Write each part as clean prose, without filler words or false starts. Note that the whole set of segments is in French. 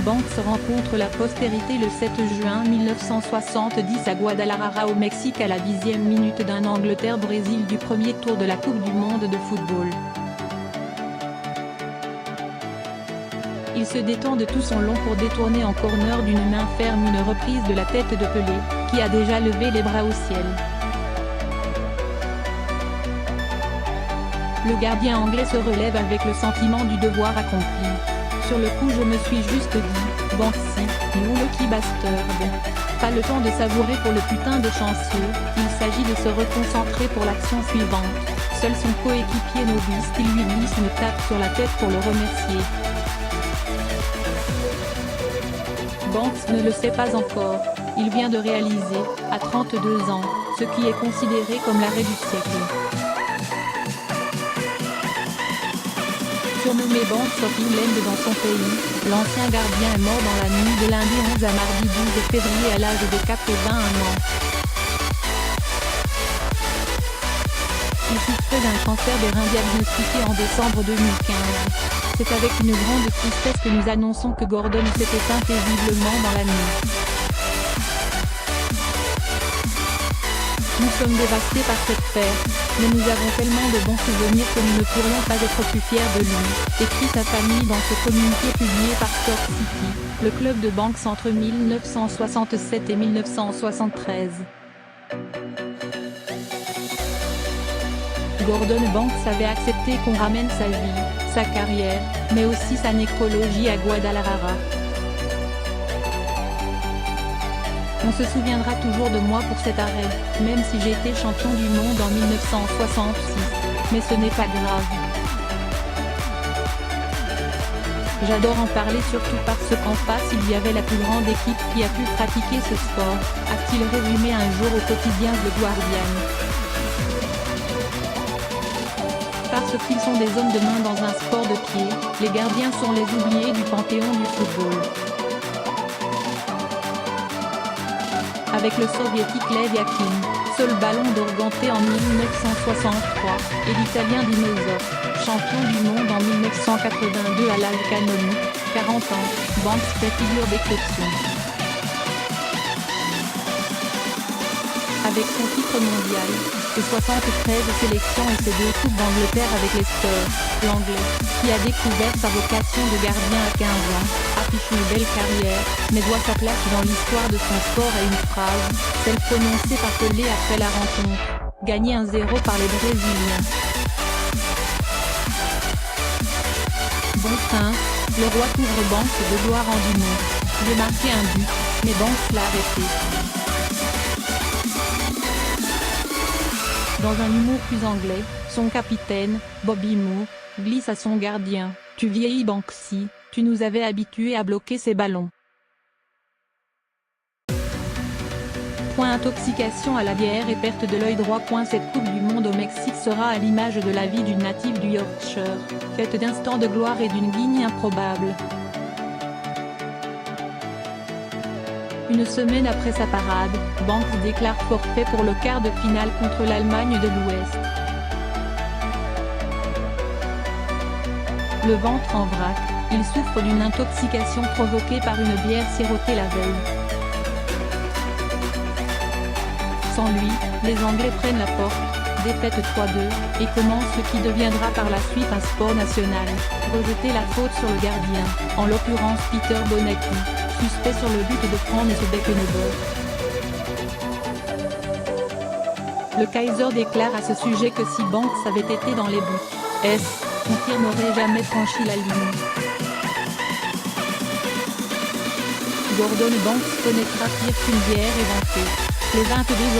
Banks rencontre la postérité le 7 juin 1970 à Guadalajara au Mexique à la 10e minute d'un Angleterre-Brésil du premier tour de la Coupe du monde de football. Il se détend de tout son long pour détourner en corner d'une main ferme une reprise de la tête de Pelé, qui a déjà levé les bras au ciel. Le gardien anglais se relève avec le sentiment du devoir accompli. Sur le coup je me suis juste dit, Banksy, nous le qui bastard. Pas le temps de savourer pour le putain de chanceux, il s'agit de se reconcentrer pour l'action suivante. Seul son coéquipier novice qui lui glisse une tape sur la tête pour le remercier. Banks ne le sait pas encore, il vient de réaliser, à 32 ans, ce qui est considéré comme l'arrêt du siècle. Surnommé Banks of England dans son pays, l'ancien gardien est mort dans la nuit de lundi 11 à mardi 12 février à l'âge de 81 ans. Il souffrait d'un cancer des reins diagnostiqué en décembre 2015. C'est avec une grande tristesse que nous annonçons que Gordon s'est éteint paisiblement dans la nuit. Nous sommes dévastés par cette perte, mais nous avons tellement de bons souvenirs que nous ne pourrions pas être plus fiers de lui, écrit sa famille dans ce communiqué publié par Sport City, le club de Banks entre 1967 et 1973. Gordon Banks avait accepté qu'on ramène sa vie, sa carrière, mais aussi sa nécrologie à Guadalajara. On se souviendra toujours de moi pour cet arrêt, même si j'ai été champion du monde en 1966. Mais ce n'est pas grave. J'adore en parler surtout parce qu'en face il y avait la plus grande équipe qui a pu pratiquer ce sport, a-t-il résumé un jour au quotidien The Guardian. Parce qu'ils sont des hommes de main dans un sport de pied, les gardiens sont les oubliés du panthéon du football. Avec le soviétique Lev Yakin, seul ballon d'or ganté en 1963, et l'italien Dinosaur, champion du monde en 1982 à l'âge canonique, 40 ans, Banks fait figure d'exception. Avec son titre mondial, ses 73 sélections et ses 2 coupes d'Angleterre avec les Spurs, l'Anglais, qui a découvert sa vocation de gardien à 15 ans, affiche une belle carrière, mais doit sa place dans l'histoire de son sport à une phrase, celle prononcée par Pelé après la rencontre, gagné 1-0 par les Brésiliens. Bon prince, le roi couvre Banks de gloire en Dumont. J'ai marqué un but, mais Banks l'a arrêté. Dans un humour plus anglais, son capitaine, Bobby Moore, glisse à son gardien, « Tu vieillis Banksy, tu nous avais habitués à bloquer ces ballons. » Intoxication à la bière et perte de l'œil droit. Cette Coupe du Monde au Mexique sera à l'image de la vie d'une native du Yorkshire, faite d'instants de gloire et d'une guigne improbable. Une semaine après sa parade, Banks déclare forfait pour le quart de finale contre l'Allemagne de l'Ouest. Le ventre en vrac, il souffre d'une intoxication provoquée par une bière sirotée la veille. Sans lui, les Anglais prennent la porte, défaite 3-2, et commencent ce qui deviendra par la suite un sport national, rejeter la faute sur le gardien, en l'occurrence Peter Bonacci, suspect sur le but de Franz Beckenbauer. Le Kaiser déclare à ce sujet que si Banks avait été dans les buts, son tir n'aurait jamais franchi la ligne. Gordon Banks connaîtra pire qu'une bière éventée. Le 22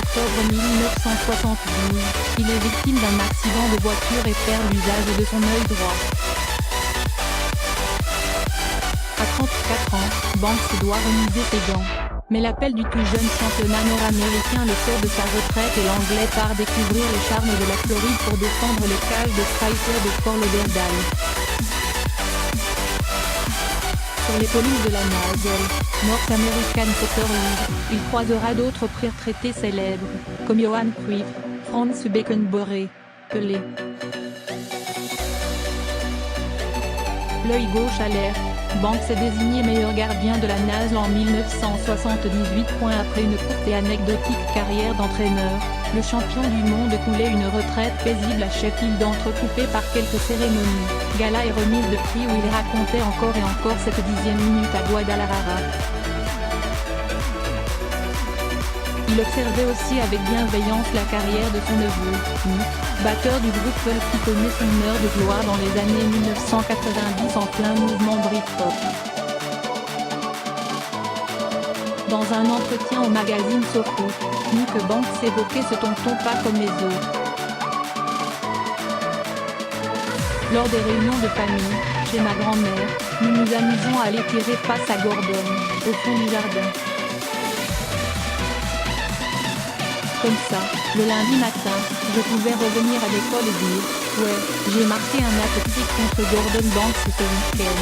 octobre 1972, il est victime d'un accident de voiture et perd l'usage de son œil droit. À 34 ans, Banks doit remiser ses gants. Mais l'appel du tout jeune championnat nord-américain le sort de sa retraite et l'Anglais part découvrir les charmes de la Floride pour défendre les cages de Spicer de Fort Lauderdale. Sur les pelouses de la National North American Soccer League, il croisera d'autres retraités célèbres, comme Johan Cruyff, Franz Beckenbauer, Pelé. L'œil gauche alerte, Banks est désigné meilleur gardien de la NASL en 1978. Après une courte et anecdotique carrière d'entraîneur, le champion du monde coulait une retraite paisible à Sheffield, entrecoupée par quelques cérémonies, galas et remises de prix où il racontait encore et encore cette 10e minute à Guadalajara. Il observait aussi avec bienveillance la carrière de son neveu, Mick, batteur du groupe Pulp, qui connaît son heure de gloire dans les années 1990 en plein mouvement Britpop. Dans un entretien au magazine Soho, Mick Banks évoquait ce tonton pas comme les autres. Lors des réunions de famille, chez ma grand-mère, nous nous amusons à aller tirer passe à Gordon, au fond du jardin. Comme ça, le lundi matin, je pouvais revenir à l'école et dire « Ouais, j'ai marqué un hat-trick contre Gordon Banks ce week-end. »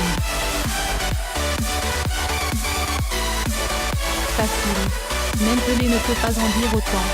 Facile. Même Pelé ne peut pas en dire autant.